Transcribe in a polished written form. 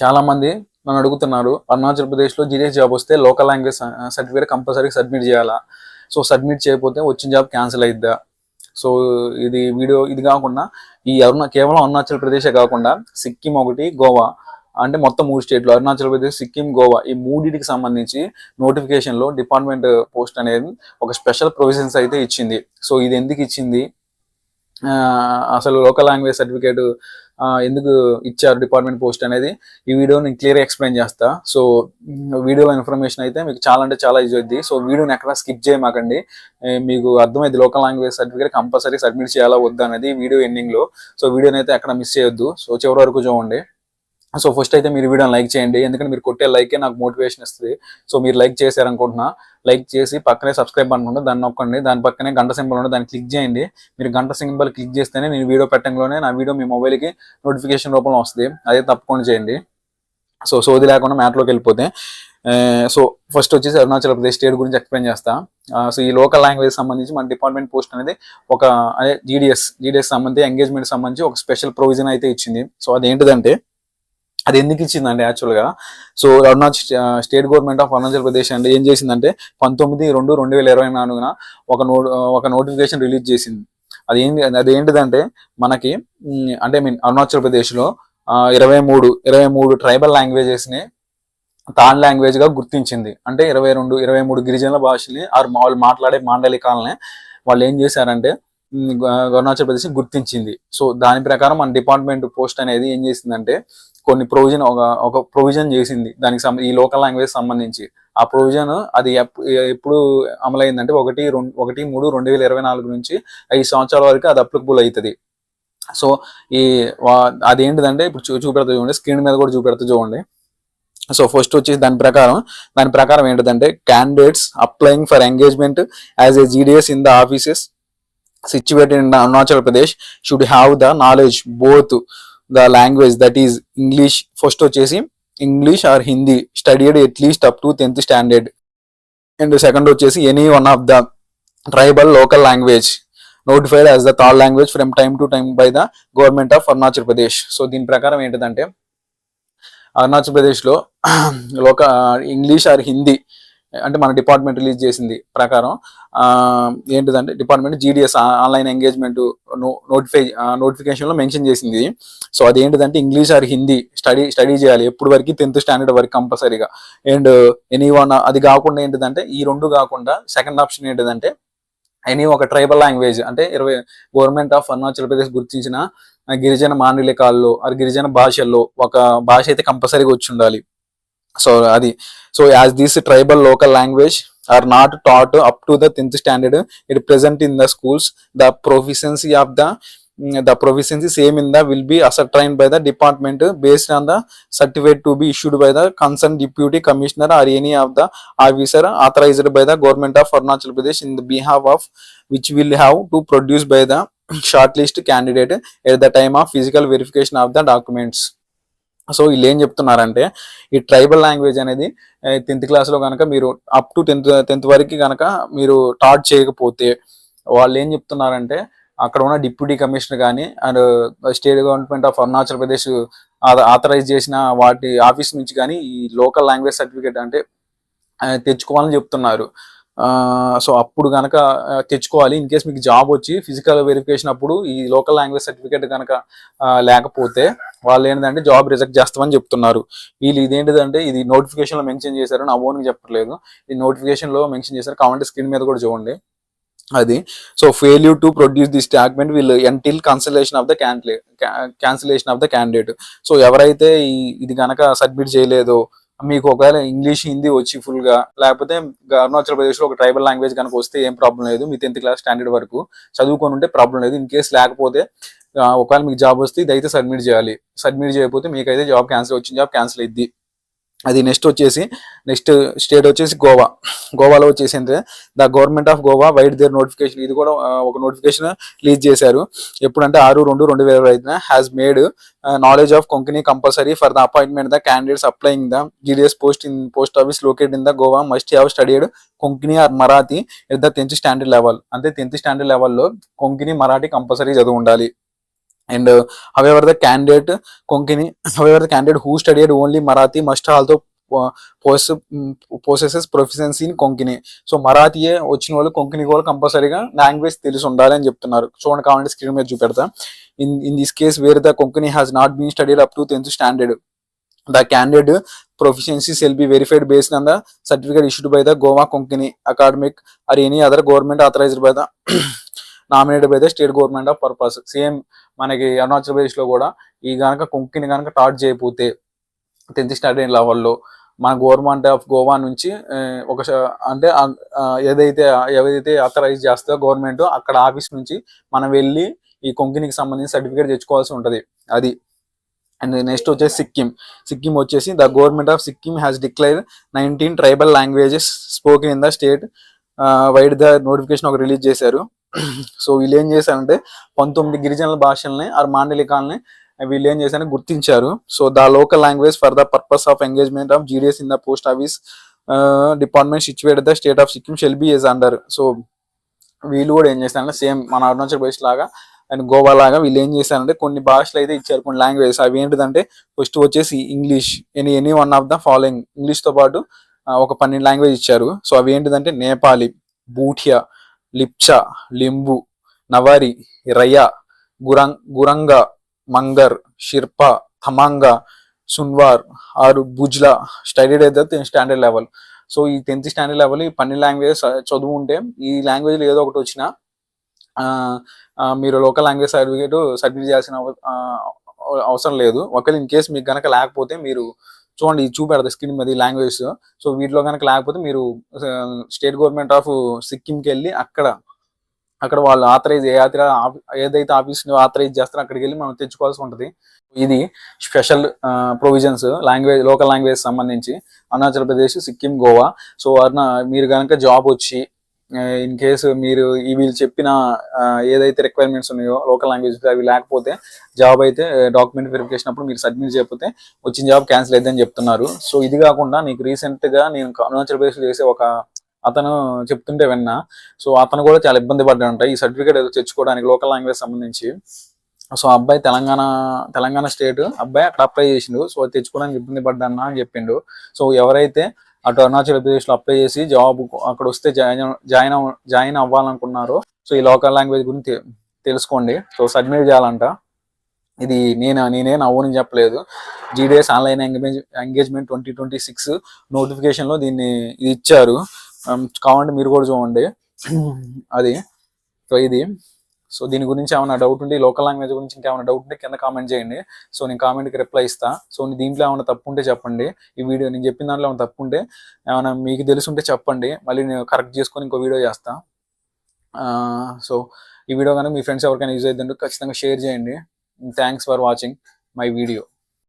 చాలా మంది నన్ను అడుగుతున్నారు, అరుణాచల్ ప్రదేశ్లో జీడీఎస్ జాబ్ వస్తే local language certificate compulsory submit చేయాలా? సో సబ్మిట్ చేయకపోతే వచ్చిన జాబ్ క్యాన్సిల్ అయిద్దా? సో ఇది వీడియో ఇది కాకుండా కేవలం అరుణాచల్ ప్రదేశే కాకుండా సిక్కిం ఒకటి, గోవా అంటే మొత్తం 3 స్టేట్లు అరుణాచల్ ప్రదేశ్, సిక్కిం, గోవా ఈ మూడింటికి సంబంధించి నోటిఫికేషన్లో డిపార్ట్మెంట్ పోస్ట్ అనేది ఒక స్పెషల్ ప్రొవిజన్స్ అయితే ఇచ్చింది. సో ఇది ఎందుకు ఇచ్చింది, అసలు లోకల్ లాంగ్వేజ్ సర్టిఫికేట్ ఎందుకు ఇచ్చారు డిపార్ట్మెంట్ పోస్ట్ అనేది ఈ వీడియో నేను క్లియర్గా ఎక్స్ప్లెయిన్ చేస్తా. సో వీడియోలో ఇన్ఫర్మేషన్ అయితే మీకు చాలా అంటే చాలా యూజ్ అవుద్ది. సో వీడియోని ఎక్కడ స్కిప్ చేయమాకండి, మీకు అర్థమైంది local language certificate compulsory submit చేయాలా వద్దా అనేది వీడియో ఎండింగ్లో. సో వీడియోని అయితే ఎక్కడ మిస్ చేయొద్దు, సో చివరి వరకు చూడండి. సో ఫస్ట్ అయితే మీరు వీడియోని లైక్ చేయండి, ఎందుకంటే మీరు కొట్టే లైకే నాకు మోటివేషన్ ఇస్తుంది. సో మీరు లైక్ చేశారనుకుంటున్నా, లైక్ చేసి పక్కనే సబ్స్క్రైబ్ అనుకుంటే దాన్ని నొక్కండి, దాని పక్కనే గంట సింబల్ ఉంటే దాన్ని క్లిక్ చేయండి. మీరు గంట సింబల్ క్లిక్ చేస్తేనే నేను వీడియో పెట్టడంలోనే నా వీడియో మీ మొబైల్కి నోటిఫికేషన్ రూపంలో వస్తుంది, అదే తప్పకుండా చేయండి. సో సోది లేకుండా మ్యాట్లోకి వెళ్ళిపోతే, సో ఫస్ట్ వచ్చేసి అరుణాచల్ ప్రదేశ్ స్టేట్ గురించి ఎక్స్ప్లెయిన్ చేస్తా. సో ఈ లోకల్ లాంగ్వేజ్ సంబంధించి మన డిపార్ట్మెంట్ పోస్ట్ అనేది ఒక అదే జీడీఎస్ సంబంధించి ఎంగేజ్మెంట్ సంబంధించి ఒక స్పెషల్ ప్రొవిజన్ అయితే ఇచ్చింది. సో అదేంటిదంటే, అది ఎందుకు ఇచ్చిందంటే యాక్చువల్గా so state government of Arunachal Pradesh అంటే ఏం చేసిందంటే 19/2/2024 ఒక నోటిఫికేషన్ రిలీజ్ చేసింది. అదేంటిదంటే మనకి అంటే అరుణాచల్ ప్రదేశ్లో 23 ట్రైబల్ లాంగ్వేజెస్ని థర్డ్ లాంగ్వేజ్ గా గుర్తించింది. అంటే 23 గిరిజనుల భాషని వాళ్ళు మాట్లాడే మాండలికాలని వాళ్ళు ఏం చేశారంటే అరుణాచల్ ప్రదేశ్ గుర్తించింది. సో దాని ప్రకారం మన డిపార్ట్మెంట్ పోస్ట్ అనేది ఏం చేసిందంటే కొన్ని ఒక ప్రొవిజన్ చేసింది దానికి ఈ లోకల్ లాంగ్వేజ్ సంబంధించి. ఆ ప్రొవిజన్ అది ఎప్పుడు అమలైందంటే 1/3/2024 నుంచి 5 సంవత్సరాల వరకు అది అప్లికబుల్ అవుతుంది. సో అదేంటిదంటే ఇప్పుడు చూపెడతా చూడండి, స్క్రీన్ మీద కూడా చూపెడతా చూడండి. సో ఫస్ట్ వచ్చేసి దాని ప్రకారం ఏంటిదంటే, candidates applying for engagement as a GDS in the offices situated in Arunachal Pradesh should have the knowledge both the language, that is English, first వచ్చేసి English or Hindi studied at least up to 10th standard, and second వచ్చేసి any one of the tribal local language notified as the third language from time to time by the government of Arunachal Pradesh. So దీని ప్రకారం ఏంటిదంటే అరుణాచల్ ప్రదేశ్లో English or Hindi అంటే మన department release చేసింది ప్రకారం ఏంటిదంటే డిపార్ట్మెంట్ జీడీఎస్ ఆన్లైన్ ఎంగేజ్మెంట్ నోటిఫికేషన్లో మెన్షన్ చేసింది. సో అదేంటిదంటే ఇంగ్లీష్ ఆర్ హిందీ స్టడీ చేయాలి ఎప్పుడు వరకు 10th స్టాండర్డ్ వరకు కంపల్సరీగా. అండ్ ఎనీవన్ అది కాకుండా ఏంటిదంటే ఈ రెండు కాకుండా సెకండ్ ఆప్షన్ ఏంటిదంటే ఒక ట్రైబల్ లాంగ్వేజ్ అంటే గవర్నమెంట్ ఆఫ్ అరుణాచల్ ప్రదేశ్ గుర్తించిన గిరిజన మాండలికాల్లో గిరిజన భాషల్లో ఒక భాష అయితే కంపల్సరీగా వచ్చి ఉండాలి. So as this tribal local language are not taught up to the 10th standard, it present in the schools, the proficiency same in the will be ascertained by the department based on the certificate to be issued by the concerned deputy commissioner or any of the officer authorized by the government of Arunachal Pradesh in the behalf of which will have to produce by the shortlist candidate at the time of physical verification of the documents. So వీళ్ళు ఏం చెప్తున్నారంటే, ఈ tribal language అనేది 10th క్లాస్లో కనుక మీరు up to 10th వరకు కనుక మీరు టాట్ చేయకపోతే వాళ్ళు ఏం చెప్తున్నారంటే అక్కడ ఉన్న డిప్యూటీ కమిషనర్ కానీ and state government of Arunachal Pradesh authorise చేసిన వాటి ఆఫీస్ నుంచి కానీ ఈ లోకల్ లాంగ్వేజ్ సర్టిఫికేట్ అంటే తెచ్చుకోవాలని చెప్తున్నారు. సో అప్పుడు కనుక తెచ్చుకోవాలి. ఇన్ కేస్ మీకు జాబ్ వచ్చి ఫిజికల్ వెరిఫికేషన్ అప్పుడు ఈ లోకల్ లాంగ్వేజ్ సర్టిఫికేట్ కనుక లేకపోతే వాళ్ళు ఏంటంటే జాబ్ రిజెక్ట్ చేస్తామని చెప్తున్నారు. వీళ్ళు ఇదేంటిదంటే ఇది నోటిఫికేషన్లో మెన్షన్ చేశారు, నా ఓన్గా చెప్పట్లేదు, ఇది నోటిఫికేషన్లో మెన్షన్ చేశారు. కావాలంటే స్క్రీన్ మీద కూడా చూడండి అది. So failure to produce this document will entail cancellation of the candidate. So ఎవరైతే ఇది కనుక సబ్మిట్ చేయలేదో, మీకు ఒకవేళ ఇంగ్లీష్ హిందీ వచ్చి ఫుల్గా లేకపోతే అరుణాచల్ ప్రదేశ్లో ఒక ట్రైబల్ లాంగ్వేజ్ కనుక వస్తే ఏం ప్రాబ్లం లేదు, మీ 10th క్లాస్ స్టాండర్డ్ వరకు చదువుకొని ఉంటే ప్రాబ్లం లేదు. ఇన్ కేసు లేకపోతే ఒకవేళ మీకు జాబ్ వస్తే ఇదైతే సబ్మిట్ చేయాలి. సబ్మిట్ చేయకపోతే మీకైతే జాబ్ క్యాన్సిల్ అయింది. అది నెక్స్ట్ స్టేట్ వచ్చేసి గోవాలో వచ్చేసి అంటే the government of Goa vide their notification, ఇది కూడా ఒక నోటిఫికేషన్ రిలీజ్ చేశారు. ఎప్పుడంటే 6/2/2025 has made knowledge of Konkani compulsory for the appointment the candidates applying the GDS post office located in the Goa must have studied Konkani or Marathi at the 10th standard level. అంటే 10th standard లెవెల్లో Konkani Marathi compulsory చదువు ఉండాలి. And however, the candidate Konkani, however, the candidate who studied only Marathi must also uh, possesses proficiency in Konkani. So మరాఠీయే వచ్చిన వాళ్ళు కొంకణి కూడా కంపల్సరీగా language తెలిసి ఉండాలి అని చెప్తున్నారు. చూడండి కావాలంటే స్క్రీన్ మీద చూపెడతా. In this case where the Konkani has not been studied up to 10th standard, the candidate proficiency shall be verified based on the certificate issued by the Goa Konkani academic or any other government authorized by the nominated by the state government of purpose. Same మనకి అరుణాచల్ ప్రదేశ్ లో కూడా ఈ గనక కొంకణి గనక taught చేయకపోతే 10th standard లెవెల్లో మన government of Goa నుంచి ఒక అంటే ఏదైతే అథరైజ్ చేస్తుందో గవర్నమెంట్, అక్కడ ఆఫీస్ నుంచి మనం వెళ్ళి ఈ కొంకణికి సంబంధించి సర్టిఫికేట్ తెచ్చుకోవాల్సి ఉంటుంది. అది. అండ్ నెక్స్ట్ వచ్చేసి సిక్కిం వచ్చేసి the government of Sikkim has declare 19 tribal languages spoken in the state wide the notification ఒక రిలీజ్ చేశారు. సో వీళ్ళు ఏం చేశారంటే 19 గిరిజనుల భాషల్ని ఆర్ మాండలికాలని వీళ్ళు ఏం చేశారని గుర్తించారు. So the local language for the purpose of engagement of GDS in the post office department situated the state of Sikkim shall be is under. So వీళ్ళు కూడా ఏం చేస్తారంటే సేమ్ మన అరుణాచల్ ప్రదేశ్ లాగా అండ్ గోవా లాగా వీళ్ళు ఏం చేశారంటే కొన్ని భాషలు అయితే ఇచ్చారు, కొన్ని లాంగ్వేజెస్. అవి ఏంటిదంటే ఫస్ట్ వచ్చేసి English, any one of the following. ఇంగ్లీష్తో పాటు ఒక 12 లాంగ్వేజ్ ఇచ్చారు. సో అవి ఏంటిదంటే Nepali, Bhutia, Lepcha, Limbu, Newari, Rai, Gurung, Mangar, Sherpa, Tamang, Sunwar or Bujel studied at the 10th standard level. So ఈ 10th standard లెవెల్ ఈ 12 లాంగ్వేజెస్ చదువు ఉంటే ఈ లాంగ్వేజ్లో ఏదో ఒకటి వచ్చినా మీరు లోకల్ లాంగ్వేజ్ సర్టిఫికేట్ చేయాల్సిన అవసరం లేదు. ఒకవేళ ఇన్ కేసు మీకు కనుక లేకపోతే మీరు చూడండి, ఇది చూపెడతా స్క్రీన్ మీద ఈ లాంగ్వేజ్. సో వీటిలో కనుక లేకపోతే మీరు స్టేట్ గవర్నమెంట్ ఆఫ్ సిక్కింకి వెళ్ళి అక్కడ వాళ్ళు ఏదైతే ఆఫీస్ ఆథరైజ్ చేస్తారో అక్కడికి వెళ్ళి మనం తెచ్చుకోవాల్సి ఉంటుంది. ఇది స్పెషల్ ప్రొవిజన్స్ లోకల్ లాంగ్వేజ్ సంబంధించి అరుణాచల్ ప్రదేశ్, సిక్కిం, గోవా. సో మీరు కనుక జాబ్ వచ్చి ఇన్ కేసు మీరు వీళ్ళు చెప్పిన ఏదైతే రిక్వైర్మెంట్స్ ఉన్నాయో లోకల్ లాంగ్వేజ్ అవి లేకపోతే జాబ్ అయితే డాక్యుమెంట్ వెరిఫికేషన్ అప్పుడు మీరు సబ్మిట్ చేయకపోతే వచ్చిన జాబ్ క్యాన్సిల్ అయిద్దని చెప్తున్నారు. సో ఇది కాకుండా నీకు రీసెంట్ గా నేను అరుణాచల్ ప్రదేశ్ చేసే ఒక అతను చెప్తుంటే విన్నా. సో అతను కూడా చాలా ఇబ్బంది పడ్డాడంట ఈ సర్టిఫికేట్ ఏదో తెచ్చుకోవడానికి లోకల్ లాంగ్వేజ్ సంబంధించి. సో అబ్బాయి తెలంగాణ స్టేట్ అబ్బాయి అక్కడ అప్లై చేసిండు. సో తెచ్చుకోవడానికి ఇబ్బంది పడ్డాను అని చెప్పిండు. సో ఎవరైతే అటు అరుణాచల్ ప్రదేశ్ లో అప్లై చేసి జాబ్ అక్కడ వస్తే జాయిన్ అవ్వాలనుకున్నారో సో ఈ లోకల్ లాంగ్వేజ్ గురించి తెలుసుకోండి. సో సబ్మిట్ చేయాలంట. ఇది నేనేం అవునని చెప్పలేదు. జీడిఎస్ ఆన్లైన్ ఎంగేజ్మెంట్ 2026 నోటిఫికేషన్ లో దీన్ని ఇది ఇచ్చారు. కావాలంటే మీరు కూడా చూడండి అది. సో ఇది. సో దీని గురించి ఏమైనా డౌట్ ఉంటే లోకల్ లాంగ్వేజ్ గురించి ఇంకేమైనా డౌట్ ఉంటే కింద కామెంట్ చేయండి. సో నేను కామెంట్కి రిప్లై ఇస్తా. సో దీంట్లో ఏమైనా తప్పు ఉంటే చెప్పండి. ఈ వీడియో నేను చెప్పిన దాంట్లో ఏమైనా తప్పు ఉంటే ఏమైనా మీకు తెలుసుంటే చెప్పండి, మళ్ళీ నేను కరెక్ట్ చేసుకొని ఇంకో వీడియో చేస్తా. సో ఈ వీడియో కనుక మీ ఫ్రెండ్స్ ఎవరికైనా యూజ్ అవుతుంటే ఖచ్చితంగా షేర్ చేయండి. Thanks for watching my video.